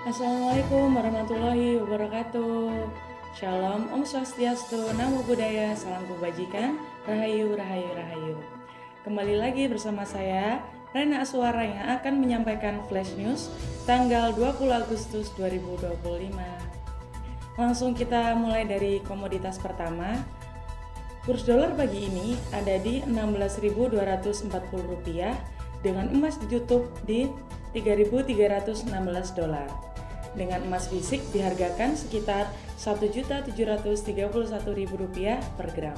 Assalamualaikum warahmatullahi wabarakatuh. Shalom, Om Swastiastu, Namo Buddhaya, Salam Kebajikan, Rahayu, Rahayu, Rahayu. Kembali lagi bersama saya, Rena Aswara yang akan menyampaikan Flash News tanggal 20 Agustus 2025. Langsung kita mulai dari komoditas pertama. Kurs dolar pagi ini ada di Rp16.240 dengan emas ditutup di $3.316. Dengan emas fisik dihargakan sekitar Rp1.731.000 per gram.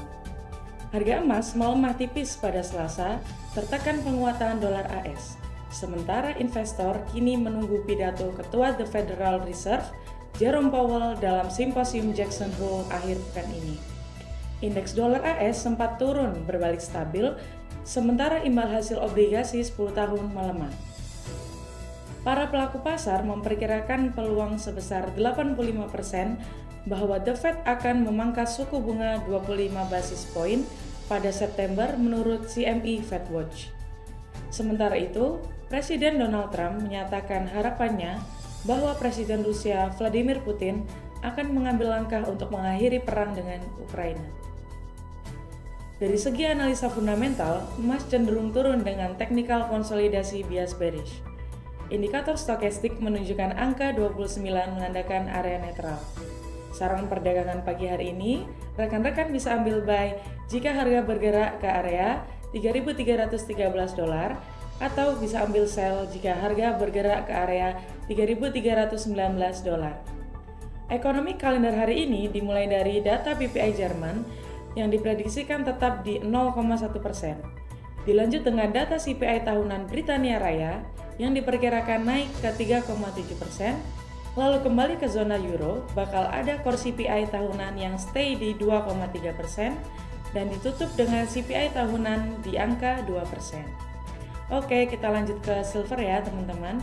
Harga emas melemah tipis pada Selasa, tertekan penguatan dolar AS. Sementara investor kini menunggu pidato Ketua The Federal Reserve, Jerome Powell dalam simposium Jackson Hole akhir pekan ini. Indeks dolar AS sempat turun berbalik stabil, sementara imbal hasil obligasi 10 tahun melemah. Para pelaku pasar memperkirakan peluang sebesar 85% bahwa The Fed akan memangkas suku bunga 25 basis poin pada September menurut CME FedWatch. Sementara itu, Presiden Donald Trump menyatakan harapannya bahwa Presiden Rusia Vladimir Putin akan mengambil langkah untuk mengakhiri perang dengan Ukraina. Dari segi analisa fundamental, emas cenderung turun dengan technical konsolidasi bias bearish. Indikator stokastik menunjukkan angka 29 menandakan area netral. Saran perdagangan pagi hari ini, rekan-rekan bisa ambil buy jika harga bergerak ke area $3.313 atau bisa ambil sell jika harga bergerak ke area $3.319. Ekonomi kalender hari ini dimulai dari data PPI Jerman yang diprediksikan tetap di 0,1%. Dilanjut dengan data CPI tahunan Britania Raya yang diperkirakan naik ke 3,7%, lalu kembali ke zona euro bakal ada core CPI tahunan yang stay di 2,3% dan ditutup dengan CPI tahunan di angka 2%. Oke, kita lanjut ke silver ya teman-teman.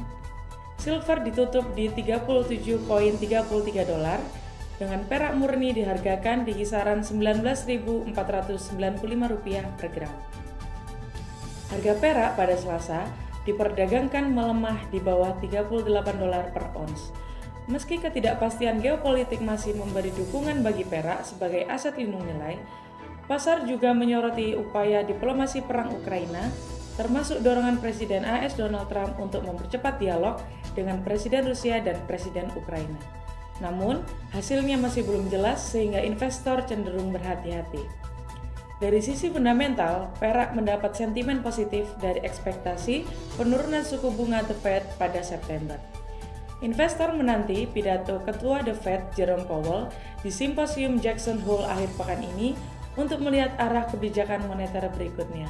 Silver ditutup di $37.33 dengan perak murni dihargakan di kisaran Rp19.495 per gram. Harga perak pada Selasa diperdagangkan melemah di bawah $38 per ons. Meski ketidakpastian geopolitik masih memberi dukungan bagi perak sebagai aset lindung nilai, pasar juga menyoroti upaya diplomasi perang Ukraina, termasuk dorongan Presiden AS Donald Trump untuk mempercepat dialog dengan Presiden Rusia dan Presiden Ukraina. Namun, hasilnya masih belum jelas sehingga investor cenderung berhati-hati. Dari sisi fundamental, perak mendapat sentimen positif dari ekspektasi penurunan suku bunga The Fed pada September. Investor menanti pidato Ketua The Fed Jerome Powell di simposium Jackson Hole akhir pekan ini untuk melihat arah kebijakan moneter berikutnya.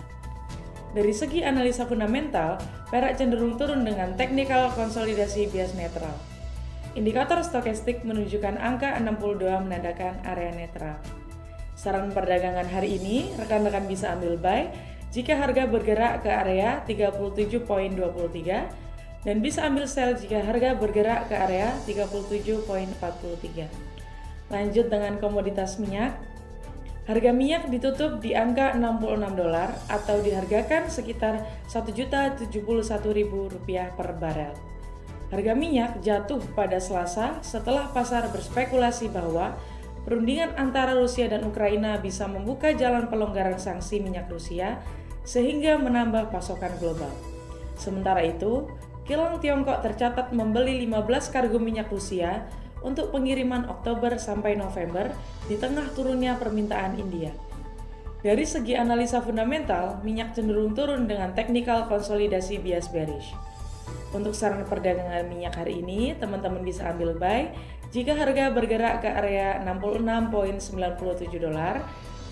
Dari segi analisa fundamental, perak cenderung turun dengan technical konsolidasi bias netral. Indikator stokastik menunjukkan angka 62 menandakan area netral. Saran perdagangan hari ini, rekan-rekan bisa ambil buy jika harga bergerak ke area 37.23 dan bisa ambil sell jika harga bergerak ke area 37.43. Lanjut dengan komoditas minyak. Harga minyak ditutup di angka $66 atau dihargakan sekitar Rp1.071.000 per barel. Harga minyak jatuh pada Selasa setelah pasar berspekulasi bahwa perundingan antara Rusia dan Ukraina bisa membuka jalan pelonggaran sanksi minyak Rusia sehingga menambah pasokan global. Sementara itu, kilang Tiongkok tercatat membeli 15 kargo minyak Rusia untuk pengiriman Oktober sampai November di tengah turunnya permintaan India. Dari segi analisa fundamental, minyak cenderung turun dengan technical konsolidasi bias bearish. Untuk saran perdagangan minyak hari ini, teman-teman bisa ambil buy jika harga bergerak ke area $66.97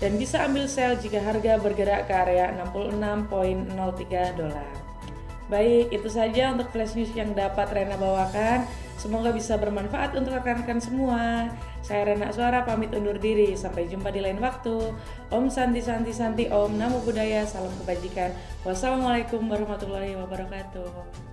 dan bisa ambil sell jika harga bergerak ke area $66.03. Baik, itu saja untuk flash news yang dapat Rena bawakan. Semoga bisa bermanfaat untuk rekan-rekan semua. Saya Rena Aswara pamit undur diri. Sampai jumpa di lain waktu. Om Santi Santi Santi Om, Namo Buddhaya, Salam Kebajikan. Wassalamualaikum warahmatullahi wabarakatuh.